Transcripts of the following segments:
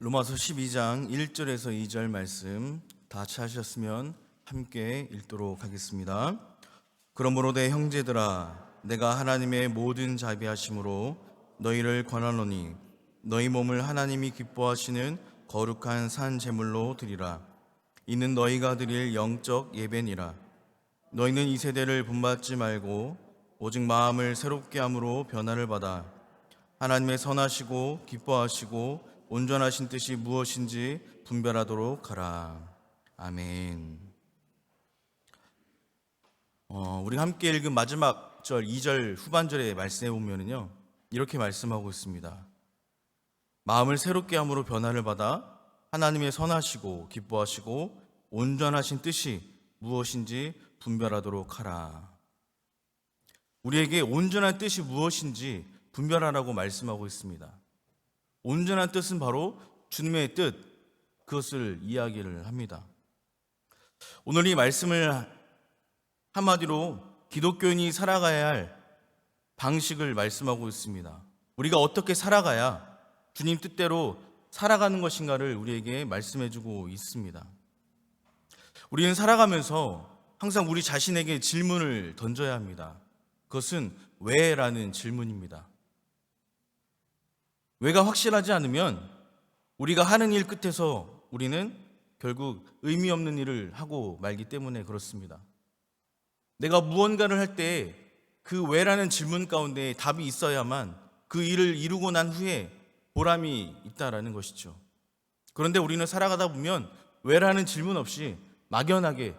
로마서 12장 1절에서 2절 말씀 다 찾으셨으면 함께 읽도록 하겠습니다. 그러므로 내 형제들아, 내가 하나님의 모든 자비하심으로 너희를 권하노니 너희 몸을 하나님이 기뻐하시는 거룩한 산 제물로 드리라. 이는 너희가 드릴 영적 예배니라. 너희는 이 세대를 본받지 말고 오직 마음을 새롭게 함으로 변화를 받아 하나님의 선하시고 기뻐하시고 온전하신 뜻이 무엇인지 분별하도록 하라. 아멘. 우리 함께 읽은 마지막 절 2절 후반절의 말씀에 보면은요, 이렇게 말씀하고 있습니다. 마음을 새롭게 함으로 변화를 받아 하나님의 선하시고 기뻐하시고 온전하신 뜻이 무엇인지 분별하도록 하라. 우리에게 온전한 뜻이 무엇인지 분별하라고 말씀하고 있습니다. 온전한 뜻은 바로 주님의 뜻, 그것을 이야기를 합니다. 오늘 이 말씀을 한마디로 기독교인이 살아가야 할 방식을 말씀하고 있습니다. 우리가 어떻게 살아가야 주님 뜻대로 살아가는 것인가를 우리에게 말씀해주고 있습니다. 우리는 살아가면서 항상 우리 자신에게 질문을 던져야 합니다. 그것은 왜라는 질문입니다. 왜가 확실하지 않으면 우리가 하는 일 끝에서 우리는 결국 의미 없는 일을 하고 말기 때문에 그렇습니다. 내가 무언가를 할 때 그 왜라는 질문 가운데 답이 있어야만 그 일을 이루고 난 후에 보람이 있다라는 것이죠. 그런데 우리는 살아가다 보면 왜라는 질문 없이 막연하게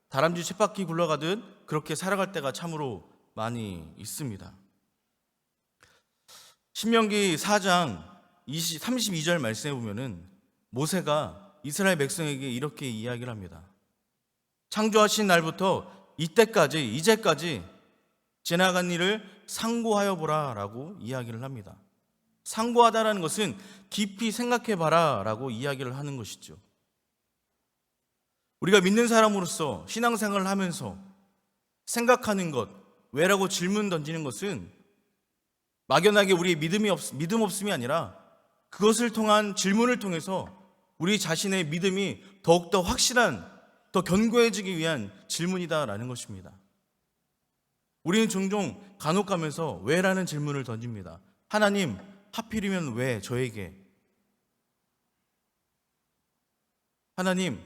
다람쥐 쳇바퀴 굴러가듯 그렇게 살아갈 때가 참으로 많이 있습니다. 신명기 4장 32절 말씀에 보면은 모세가 이스라엘 백성에게 이렇게 이야기를 합니다. 창조하신 날부터 이때까지, 이제까지 지나간 일을 상고하여 보라 라고 이야기를 합니다. 상고하다라는 것은 깊이 생각해 봐라 라고 이야기를 하는 것이죠. 우리가 믿는 사람으로서 신앙생활을 하면서 생각하는 것, 왜라고 질문 던지는 것은 막연하게 우리의 믿음 없음이 아니라 그것을 통한 질문을 통해서 우리 자신의 믿음이 더욱더 확실한, 더 견고해지기 위한 질문이다라는 것입니다. 우리는 종종 간혹가면서 왜라는 질문을 던집니다. 하나님, 하필이면 왜 저에게? 하나님,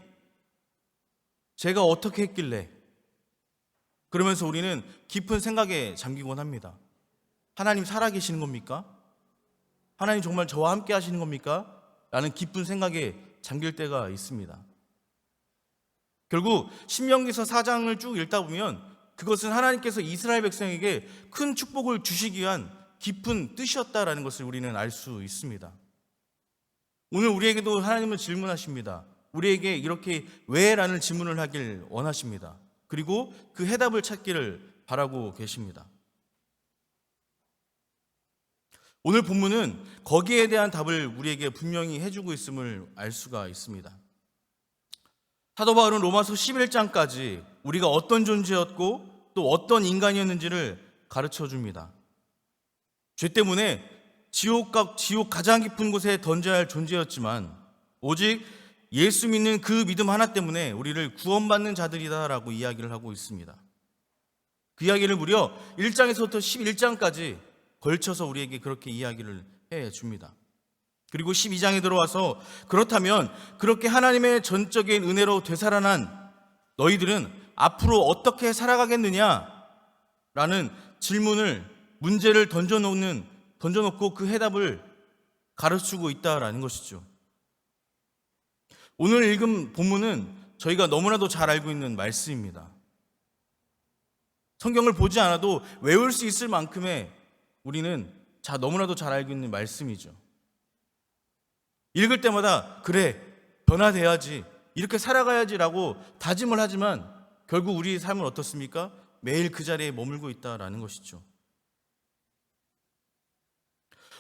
제가 어떻게 했길래? 그러면서 우리는 깊은 생각에 잠기곤 합니다. 하나님 살아계시는 겁니까? 하나님 정말 저와 함께 하시는 겁니까? 라는 깊은 생각에 잠길 때가 있습니다. 결국 신명기서 4장을 쭉 읽다 보면 그것은 하나님께서 이스라엘 백성에게 큰 축복을 주시기 위한 깊은 뜻이었다라는 것을 우리는 알 수 있습니다. 오늘 우리에게도 하나님은 질문하십니다. 우리에게 이렇게 왜라는 질문을 하길 원하십니다. 그리고 그 해답을 찾기를 바라고 계십니다. 오늘 본문은 거기에 대한 답을 우리에게 분명히 해주고 있음을 알 수가 있습니다. 사도 바울은 로마서 11장까지 우리가 어떤 존재였고 또 어떤 인간이었는지를 가르쳐 줍니다. 죄 때문에 지옥 가장 깊은 곳에 던져야 할 존재였지만 오직 예수 믿는 그 믿음 하나 때문에 우리를 구원받는 자들이다라고 이야기를 하고 있습니다. 그 이야기를 무려 1장에서부터 11장까지 걸쳐서 우리에게 그렇게 이야기를 해줍니다. 그리고 12장에 들어와서 그렇다면 그렇게 하나님의 전적인 은혜로 되살아난 너희들은 앞으로 어떻게 살아가겠느냐? 라는 문제를 던져놓고 그 해답을 가르치고 있다라는 것이죠. 오늘 읽은 본문은 저희가 너무나도 잘 알고 있는 말씀입니다. 성경을 보지 않아도 외울 수 있을 만큼의 우리는 너무나도 잘 알고 있는 말씀이죠. 읽을 때마다 그래, 변화돼야지, 이렇게 살아가야지라고 다짐을 하지만 결국 우리의 삶은 어떻습니까? 매일 그 자리에 머물고 있다라는 것이죠.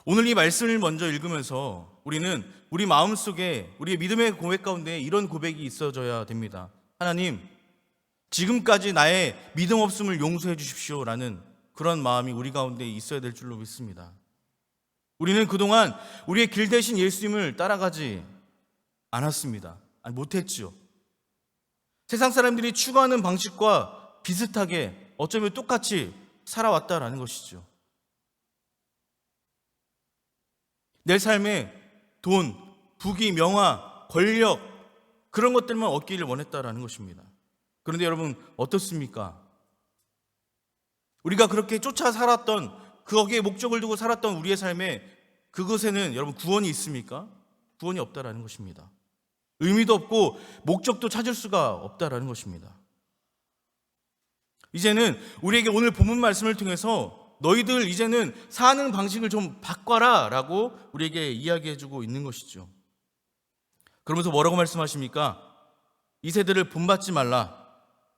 오늘 이 말씀을 먼저 읽으면서 우리는 우리 마음속에 우리의 믿음의 고백 가운데 이런 고백이 있어져야 됩니다. 하나님, 지금까지 나의 믿음 없음을 용서해 주십시오 라는 그런 마음이 우리 가운데 있어야 될 줄로 믿습니다. 우리는 그동안 우리의 길 대신 예수님을 따라가지 않았습니다. 못했지요. 세상 사람들이 추구하는 방식과 비슷하게 어쩌면 똑같이 살아왔다라는 것이죠. 내 삶에 돈, 부귀, 명화, 권력 그런 것들만 얻기를 원했다라는 것입니다. 그런데 여러분 어떻습니까? 우리가 그렇게 쫓아 살았던 거기에 목적을 두고 살았던 우리의 삶에 그것에는 여러분 구원이 있습니까? 구원이 없다라는 것입니다. 의미도 없고 목적도 찾을 수가 없다라는 것입니다. 이제는 우리에게 오늘 본문 말씀을 통해서 너희들 이제는 사는 방식을 좀 바꿔라 라고 우리에게 이야기해주고 있는 것이죠. 그러면서 뭐라고 말씀하십니까? 이 세대를 본받지 말라,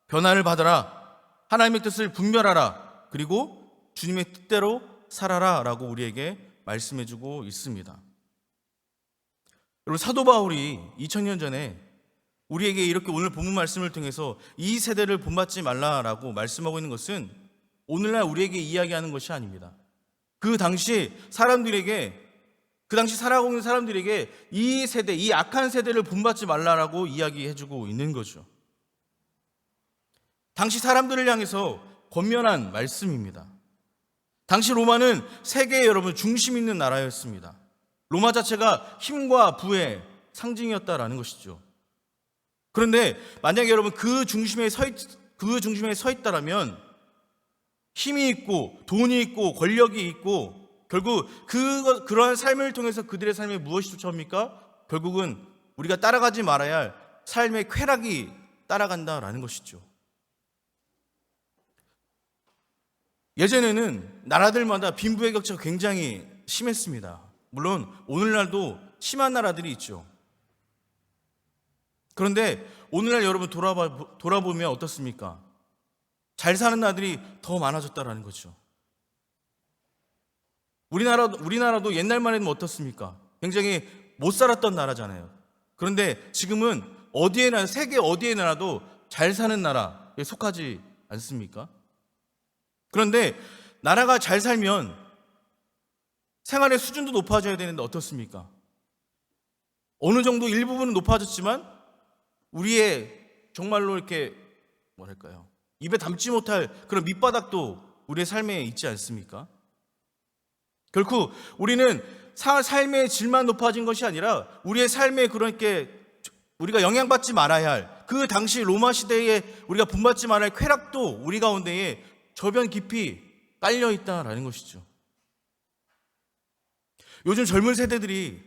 변화를 받아라, 하나님의 뜻을 분별하라, 그리고 주님의 뜻대로 살아라 라고 우리에게 말씀해주고 있습니다. 여러분, 사도 바울이 2000년 전에 우리에게 이렇게 오늘 본문 말씀을 통해서 이 세대를 본받지 말라라고 말씀하고 있는 것은 오늘날 우리에게 이야기하는 것이 아닙니다. 그 당시 살아가고 있는 사람들에게 이 세대, 이 악한 세대를 본받지 말라라고 이야기해주고 있는 거죠. 당시 사람들을 향해서 권면한 말씀입니다. 당시 로마는 세계의 여러분 중심 있는 나라였습니다. 로마 자체가 힘과 부의 상징이었다라는 것이죠. 그런데 만약에 여러분 그 중심에 서 있다라면 힘이 있고 돈이 있고 권력이 있고 결국 그러한 삶을 통해서 그들의 삶에 무엇이 쫓아옵니까? 결국은 우리가 따라가지 말아야 할 삶의 쾌락이 따라간다라는 것이죠. 예전에는 나라들마다 빈부의 격차가 굉장히 심했습니다. 물론 오늘날도 심한 나라들이 있죠. 그런데 오늘날 여러분 돌아보면 어떻습니까? 잘 사는 나라들이 더 많아졌다라는 거죠. 우리나라도 옛날만 해도 어떻습니까? 굉장히 못 살았던 나라잖아요. 그런데 지금은 세계 어디에 나라도 잘 사는 나라에 속하지 않습니까? 그런데 나라가 잘 살면 생활의 수준도 높아져야 되는데 어떻습니까? 어느 정도 일부분은 높아졌지만 우리의 정말로 이렇게 입에 담지 못할 그런 밑바닥도 우리의 삶에 있지 않습니까? 결코 우리는 삶의 질만 높아진 것이 아니라 우리의 삶에 그렇게 우리가 영향받지 말아야 할 그 당시 로마 시대에 우리가 본받지 말아야 할 쾌락도 우리 가운데에 저변 깊이 깔려 있다라는 것이죠. 요즘 젊은 세대들이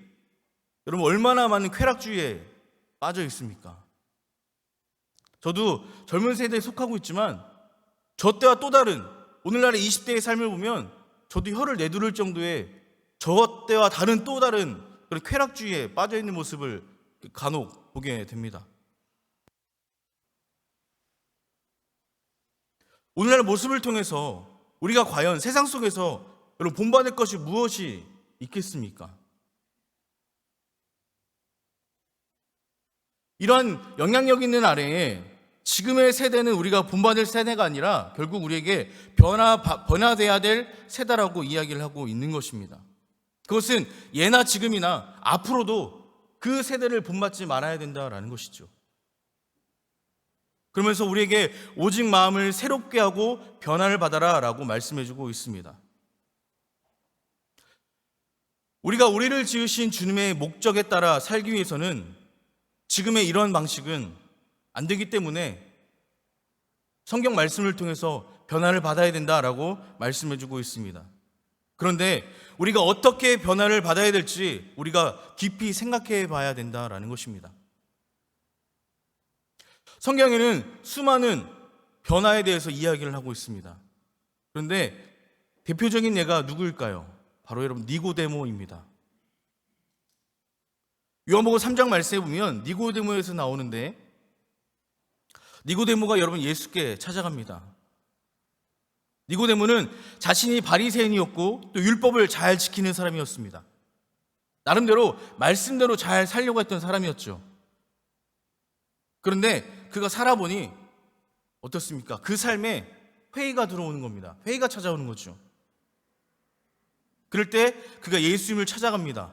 여러분 얼마나 많은 쾌락주의에 빠져 있습니까? 저도 젊은 세대에 속하고 있지만 저 때와 또 다른 오늘날의 20대의 삶을 보면 저도 혀를 내두를 정도의 저 때와 다른 또 다른 그런 쾌락주의에 빠져 있는 모습을 간혹 보게 됩니다. 오늘날 모습을 통해서 우리가 과연 세상 속에서 여러분 본받을 것이 무엇이 있겠습니까? 이러한 영향력 있는 아래에 지금의 세대는 우리가 본받을 세대가 아니라 결국 우리에게 변화돼야 될 세대라고 이야기를 하고 있는 것입니다. 그것은 예나 지금이나 앞으로도 그 세대를 본받지 말아야 된다라는 것이죠. 그러면서 우리에게 오직 마음을 새롭게 하고 변화를 받아라 라고 말씀해주고 있습니다. 우리가 우리를 지으신 주님의 목적에 따라 살기 위해서는 지금의 이런 방식은 안 되기 때문에 성경 말씀을 통해서 변화를 받아야 된다라고 말씀해주고 있습니다. 그런데 우리가 어떻게 변화를 받아야 될지 우리가 깊이 생각해 봐야 된다라는 것입니다. 성경에는 수많은 변화에 대해서 이야기를 하고 있습니다. 그런데 대표적인 예가 누구일까요? 바로 여러분 니고데모입니다. 요한복음 3장 말씀에 보면 니고데모에서 나오는데 니고데모가 여러분 예수께 찾아갑니다. 니고데모는 자신이 바리새인이었고 또 율법을 잘 지키는 사람이었습니다. 나름대로 말씀대로 잘 살려고 했던 사람이었죠. 그런데 그가 살아보니 어떻습니까? 그 삶에 회의가 들어오는 겁니다. 회의가 찾아오는 거죠. 그럴 때 그가 예수님을 찾아갑니다.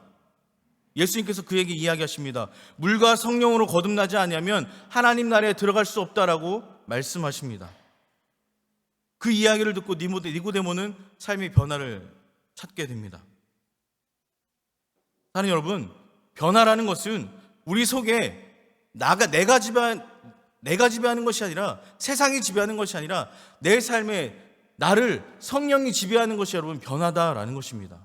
예수님께서 그에게 이야기하십니다. 물과 성령으로 거듭나지 아니하면 하나님 나라에 들어갈 수 없다라고 말씀하십니다. 그 이야기를 듣고 니고데모는 삶의 변화를 찾게 됩니다. 사랑하는 여러분, 변화라는 것은 우리 속에 내가 지배하는 것이 아니라, 세상이 지배하는 것이 아니라 내 삶에 나를 성령이 지배하는 것이 여러분 변화다라는 것입니다.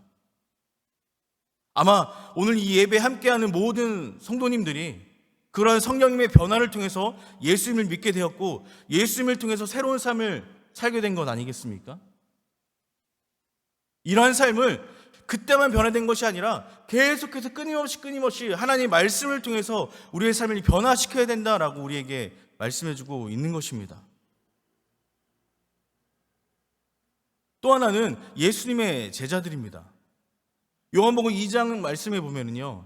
아마 오늘 이 예배에 함께하는 모든 성도님들이 그러한 성령님의 변화를 통해서 예수님을 믿게 되었고, 예수님을 통해서 새로운 삶을 살게 된 것 아니겠습니까? 이러한 삶을 그때만 변화된 것이 아니라 계속해서 끊임없이 하나님의 말씀을 통해서 우리의 삶을 변화시켜야 된다라고 우리에게 말씀해주고 있는 것입니다. 또 하나는 예수님의 제자들입니다. 요한복음 2장 말씀에 보면은요,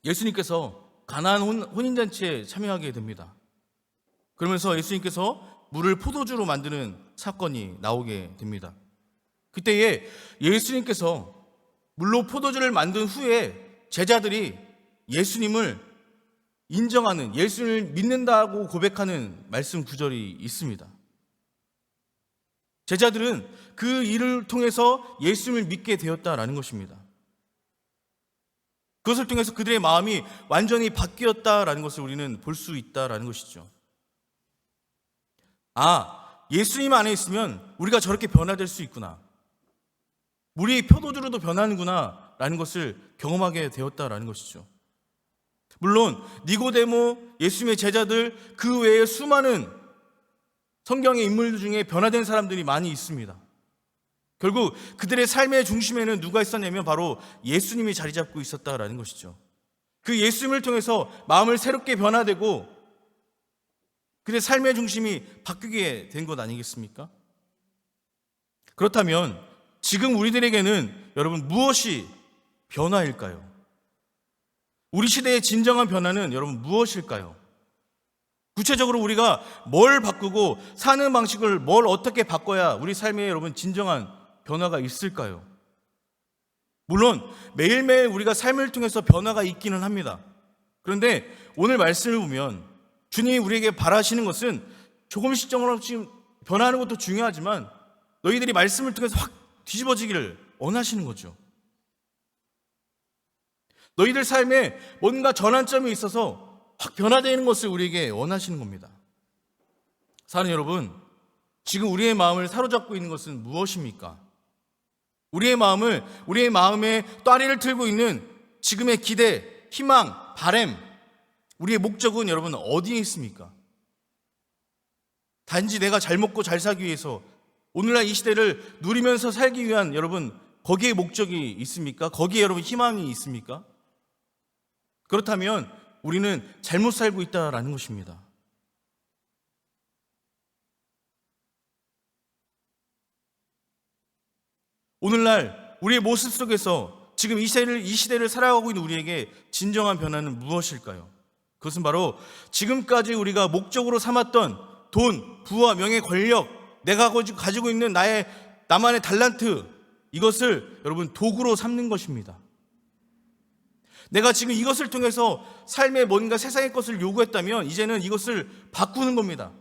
예수님께서 가나안 혼인잔치에 참여하게 됩니다. 그러면서 예수님께서 물을 포도주로 만드는 사건이 나오게 됩니다. 그때에 예수님께서 물로 포도주를 만든 후에 제자들이 예수님을 인정하는, 예수님을 믿는다고 고백하는 말씀 구절이 있습니다. 제자들은 그 일을 통해서 예수님을 믿게 되었다라는 것입니다. 그것을 통해서 그들의 마음이 완전히 바뀌었다라는 것을 우리는 볼 수 있다라는 것이죠. 예수님 안에 있으면 우리가 저렇게 변화될 수 있구나, 물이 포도주로도 변하는구나 라는 것을 경험하게 되었다라는 것이죠. 물론 니고데모, 예수님의 제자들, 그 외에 수많은 성경의 인물 중에 변화된 사람들이 많이 있습니다. 결국 그들의 삶의 중심에는 누가 있었냐면 바로 예수님이 자리 잡고 있었다라는 것이죠. 그 예수님을 통해서 마음을 새롭게 변화되고 그들의 삶의 중심이 바뀌게 된 것 아니겠습니까? 그렇다면 지금 우리들에게는 여러분 무엇이 변화일까요? 우리 시대의 진정한 변화는 여러분 무엇일까요? 구체적으로 우리가 뭘 바꾸고 사는 방식을 뭘 어떻게 바꿔야 우리 삶에 여러분 진정한 변화가 있을까요? 물론 매일매일 우리가 삶을 통해서 변화가 있기는 합니다. 그런데 오늘 말씀을 보면 주님이 우리에게 바라시는 것은 조금씩 변화하는 것도 중요하지만 너희들이 말씀을 통해서 확 뒤집어지기를 원하시는 거죠. 너희들 삶에 뭔가 전환점이 있어서 확 변화되는 것을 우리에게 원하시는 겁니다. 사랑하는 여러분, 지금 우리의 마음을 사로잡고 있는 것은 무엇입니까? 우리의 마음에 또다리를 틀고 있는 지금의 기대, 희망, 바람, 우리의 목적은 여러분 어디에 있습니까? 단지 내가 잘 먹고 잘 살기 위해서 오늘날 이 시대를 누리면서 살기 위한 여러분 거기에 목적이 있습니까? 거기에 여러분 희망이 있습니까? 그렇다면 우리는 잘못 살고 있다라는 것입니다. 오늘날 우리의 모습 속에서 지금 이 시대를 살아가고 있는 우리에게 진정한 변화는 무엇일까요? 그것은 바로 지금까지 우리가 목적으로 삼았던 돈, 부와 명예, 권력, 내가 가지고 있는 나만의 달란트, 이것을 여러분 도구로 삼는 것입니다. 내가 지금 이것을 통해서 삶에 뭔가 세상의 것을 요구했다면 이제는 이것을 바꾸는 겁니다.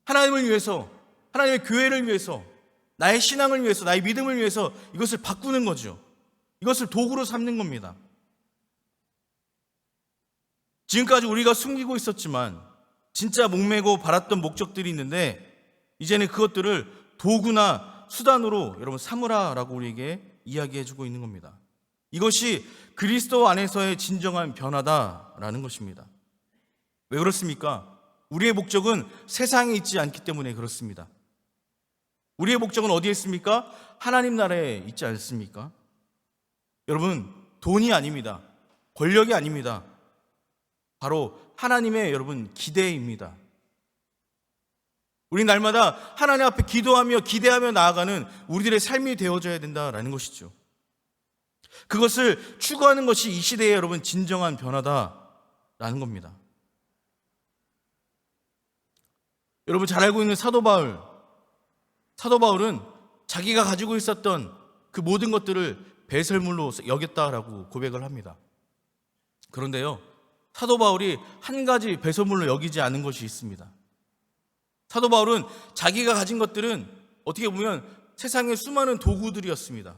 하나님을 위해서, 하나님의 교회를 위해서, 나의 신앙을 위해서, 나의 믿음을 위해서 이것을 바꾸는 거죠. 이것을 도구로 삼는 겁니다. 지금까지 우리가 숨기고 있었지만 진짜 목매고 바랐던 목적들이 있는데 이제는 그것들을 도구나 수단으로 여러분 삼으라라고 우리에게 이야기해주고 있는 겁니다. 이것이 그리스도 안에서의 진정한 변화다라는 것입니다. 왜 그렇습니까? 우리의 목적은 세상에 있지 않기 때문에 그렇습니다. 우리의 목적은 어디에 있습니까? 하나님 나라에 있지 않습니까? 여러분, 돈이 아닙니다. 권력이 아닙니다. 바로 하나님의 여러분 기대입니다. 우리 날마다 하나님 앞에 기도하며 기대하며 나아가는 우리들의 삶이 되어져야 된다라는 것이죠. 그것을 추구하는 것이 이 시대의 여러분 진정한 변화다라는 겁니다. 여러분 잘 알고 있는 사도 바울은 자기가 가지고 있었던 그 모든 것들을 배설물로 여겼다라고 고백을 합니다. 그런데요, 사도 바울이 한 가지 배설물로 여기지 않은 것이 있습니다. 사도 바울은 자기가 가진 것들은 어떻게 보면 세상의 수많은 도구들이었습니다.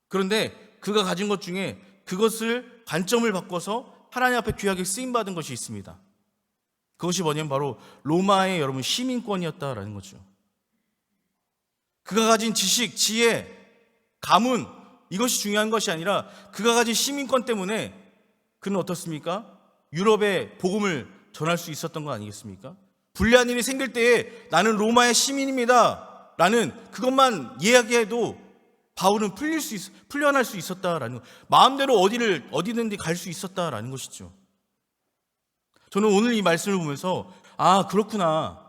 그런데 그가 가진 것 중에 그것을 관점을 바꿔서 하나님 앞에 귀하게 쓰임받은 것이 있습니다. 그것이 뭐냐면 바로 로마의 여러분 시민권이었다라는 거죠. 그가 가진 지식, 지혜, 가문, 이것이 중요한 것이 아니라 그가 가진 시민권 때문에 그는 어떻습니까? 유럽에 복음을 전할 수 있었던 거 아니겠습니까? 불리한 일이 생길 때에 나는 로마의 시민입니다 라는 그것만 이야기해도 바울은 풀려날 수 있었다라는 것, 마음대로 어디든지 갈 수 있었다라는 것이죠. 저는 오늘 이 말씀을 보면서 그렇구나,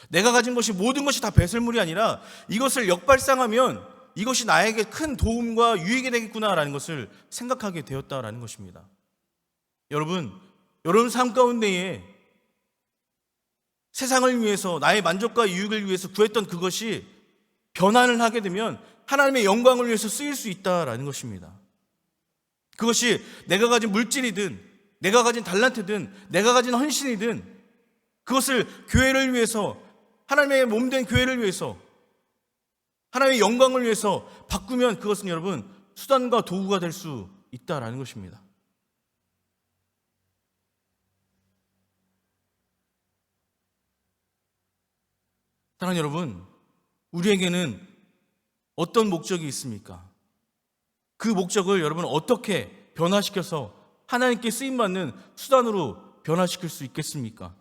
내가 가진 것이 모든 것이 다 배설물이 아니라 이것을 역발상하면 이것이 나에게 큰 도움과 유익이 되겠구나라는 것을 생각하게 되었다라는 것입니다. 여러분 삶 가운데에 세상을 위해서 나의 만족과 유익을 위해서 구했던 그것이 변환을 하게 되면 하나님의 영광을 위해서 쓰일 수 있다라는 것입니다. 그것이 내가 가진 물질이든 내가 가진 달란트든 내가 가진 헌신이든 그것을 교회를 위해서, 하나님의 몸된 교회를 위해서, 하나님의 영광을 위해서 바꾸면 그것은 여러분 수단과 도구가 될 수 있다라는 것입니다. 사랑하는 여러분, 우리에게는 어떤 목적이 있습니까? 그 목적을 여러분 어떻게 변화시켜서 하나님께 쓰임받는 수단으로 변화시킬 수 있겠습니까?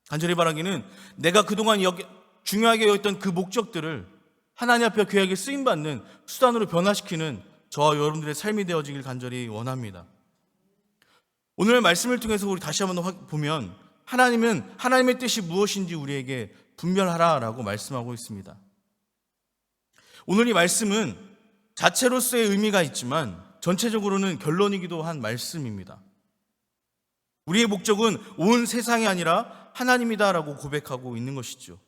간절히 바라기는 내가 그동안 중요하게 여겼던 그 목적들을 하나님 앞에 귀하게 쓰임받는 수단으로 변화시키는 저와 여러분들의 삶이 되어지길 간절히 원합니다. 오늘 말씀을 통해서 우리 다시 한번 보면 하나님은 하나님의 뜻이 무엇인지 우리에게 분별하라라고 말씀하고 있습니다. 오늘 이 말씀은 자체로서의 의미가 있지만 전체적으로는 결론이기도 한 말씀입니다. 우리의 목적은 온 세상이 아니라 하나님이다라고 고백하고 있는 것이죠.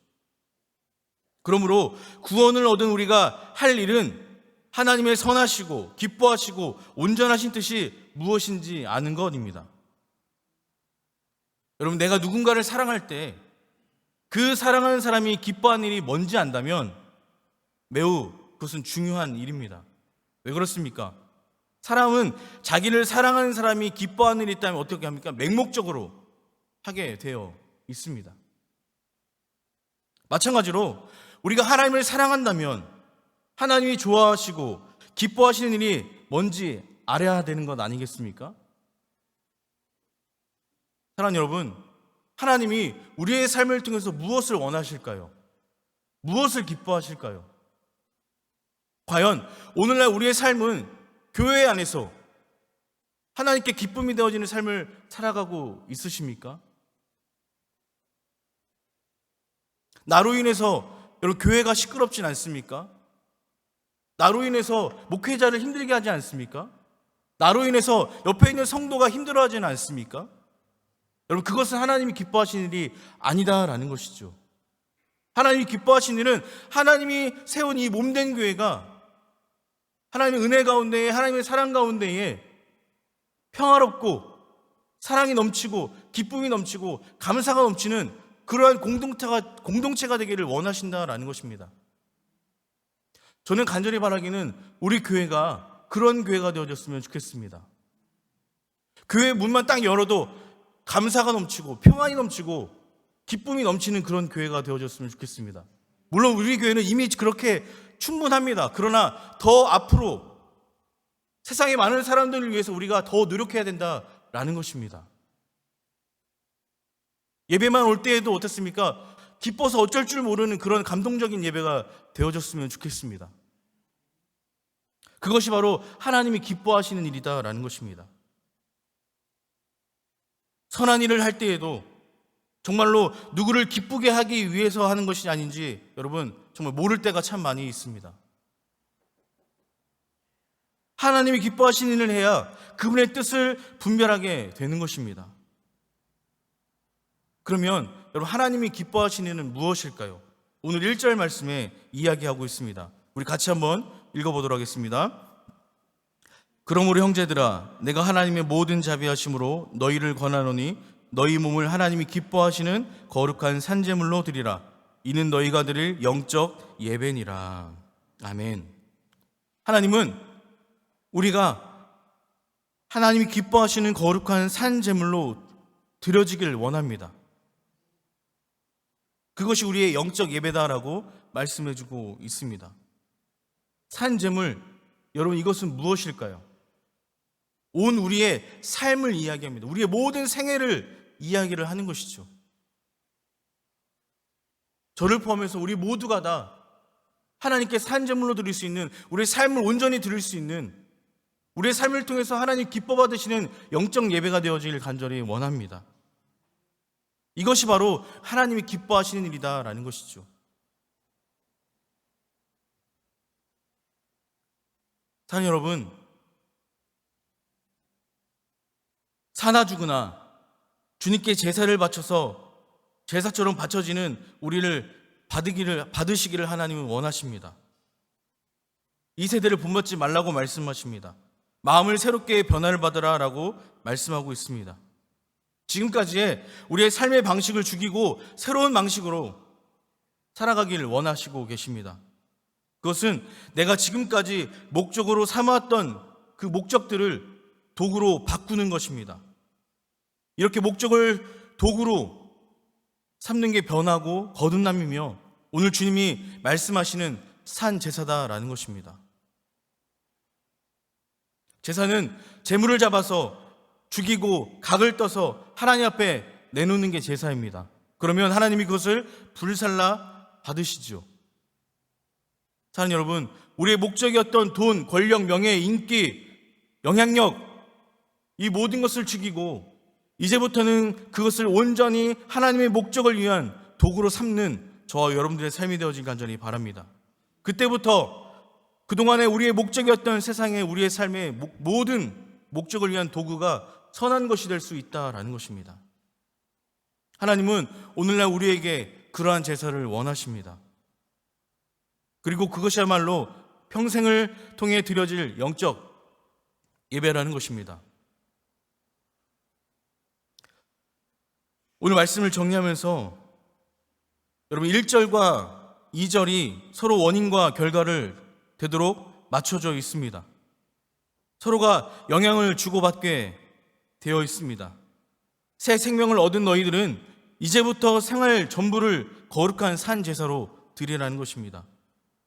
그러므로 구원을 얻은 우리가 할 일은 하나님의 선하시고 기뻐하시고 온전하신 뜻이 무엇인지 아는 것입니다. 여러분, 내가 누군가를 사랑할 때 그 사랑하는 사람이 기뻐하는 일이 뭔지 안다면 매우 그것은 중요한 일입니다. 왜 그렇습니까? 사람은 자기를 사랑하는 사람이 기뻐하는 일이 있다면 어떻게 합니까? 맹목적으로 하게 되어 있습니다. 마찬가지로 우리가 하나님을 사랑한다면 하나님이 좋아하시고 기뻐하시는 일이 뭔지 알아야 되는 것 아니겠습니까? 사랑하는 여러분, 하나님이 우리의 삶을 통해서 무엇을 원하실까요? 무엇을 기뻐하실까요? 과연 오늘날 우리의 삶은 교회 안에서 하나님께 기쁨이 되어지는 삶을 살아가고 있으십니까? 나로 인해서 여러분 교회가 시끄럽진 않습니까? 나로 인해서 목회자를 힘들게 하지 않습니까? 나로 인해서 옆에 있는 성도가 힘들어하지는 않습니까? 여러분, 그것은 하나님이 기뻐하시는 일이 아니다라는 것이죠. 하나님이 기뻐하시는 일은 하나님이 세운 이 몸된 교회가 하나님의 은혜 가운데에, 하나님의 사랑 가운데에 평화롭고 사랑이 넘치고 기쁨이 넘치고 감사가 넘치는 그러한 공동체가 되기를 원하신다라는 것입니다. 저는 간절히 바라기는 우리 교회가 그런 교회가 되어졌으면 좋겠습니다. 교회 문만 딱 열어도 감사가 넘치고 평안이 넘치고 기쁨이 넘치는 그런 교회가 되어졌으면 좋겠습니다. 물론 우리 교회는 이미 그렇게 충분합니다. 그러나 더 앞으로 세상의 많은 사람들을 위해서 우리가 더 노력해야 된다라는 것입니다. 예배만 올 때에도 어떻습니까? 기뻐서 어쩔 줄 모르는 그런 감동적인 예배가 되어졌으면 좋겠습니다. 그것이 바로 하나님이 기뻐하시는 일이다라는 것입니다. 선한 일을 할 때에도 정말로 누구를 기쁘게 하기 위해서 하는 것이 아닌지 여러분 정말 모를 때가 참 많이 있습니다. 하나님이 기뻐하시는 일을 해야 그분의 뜻을 분별하게 되는 것입니다. 그러면 여러분, 하나님이 기뻐하시는 일은 무엇일까요? 오늘 1절 말씀에 이야기하고 있습니다. 우리 같이 한번 읽어보도록 하겠습니다. 그러므로 형제들아, 내가 하나님의 모든 자비하심으로 너희를 권하노니 너희 몸을 하나님이 기뻐하시는 거룩한 산제물로 드리라. 이는 너희가 드릴 영적 예배니라. 아멘. 하나님은 우리가 하나님이 기뻐하시는 거룩한 산제물로 드려지길 원합니다. 그것이 우리의 영적 예배다라고 말씀해주고 있습니다. 산제물, 여러분, 이것은 무엇일까요? 온 우리의 삶을 이야기합니다. 우리의 모든 생애를 이야기를 하는 것이죠. 저를 포함해서 우리 모두가 다 하나님께 산제물로 드릴 수 있는, 우리의 삶을 온전히 드릴 수 있는, 우리의 삶을 통해서 하나님 기뻐 받으시는 영적 예배가 되어질 간절히 원합니다. 이것이 바로 하나님이 기뻐하시는 일이다라는 것이죠. 사랑하는 여러분, 사나 죽으나 주님께 제사를 바쳐서 제사처럼 바쳐지는 우리를 받으시기를 하나님은 원하십니다. 이 세대를 본받지 말라고 말씀하십니다. 마음을 새롭게 변화를 받으라 라고 말씀하고 있습니다. 지금까지의 우리의 삶의 방식을 죽이고 새로운 방식으로 살아가길 원하시고 계십니다. 그것은 내가 지금까지 목적으로 삼았던 그 목적들을 도구로 바꾸는 것입니다. 이렇게 목적을 도구로 삼는 게 변하고 거듭남이며 오늘 주님이 말씀하시는 산 제사다라는 것입니다. 제사는 제물을 잡아서 죽이고 각을 떠서 하나님 앞에 내놓는 게 제사입니다. 그러면 하나님이 그것을 불살라 받으시죠. 사랑하는 여러분, 우리의 목적이었던 돈, 권력, 명예, 인기, 영향력, 이 모든 것을 죽이고 이제부터는 그것을 온전히 하나님의 목적을 위한 도구로 삼는 저와 여러분들의 삶이 되어질 간절히 바랍니다. 그때부터 그동안에 우리의 목적이었던 세상에 우리의 삶의 모든 목적을 위한 도구가 선한 것이 될 수 있다라는 것입니다. 하나님은 오늘날 우리에게 그러한 제사를 원하십니다. 그리고 그것이야말로 평생을 통해 드려질 영적 예배라는 것입니다. 오늘 말씀을 정리하면서 여러분 1절과 2절이 서로 원인과 결과를 되도록 맞춰져 있습니다. 서로가 영향을 주고받게 되어 있습니다. 새 생명을 얻은 너희들은 이제부터 생활 전부를 거룩한 산 제사로 드리라는 것입니다.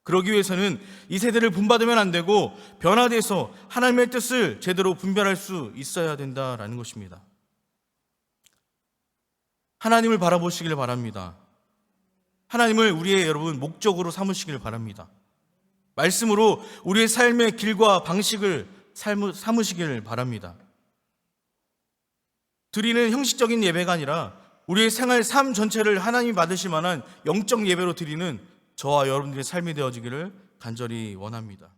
그러기 위해서는 이 세대를 본받으면 안 되고 변화돼서 하나님의 뜻을 제대로 분별할 수 있어야 된다라는 것입니다. 하나님을 바라보시길 바랍니다. 하나님을 우리의 여러분 목적으로 삼으시길 바랍니다. 말씀으로 우리의 삶의 길과 방식을 삼으시길 바랍니다. 드리는 형식적인 예배가 아니라 우리의 생활 삶 전체를 하나님이 받으실 만한 영적 예배로 드리는 저와 여러분들의 삶이 되어지기를 간절히 원합니다.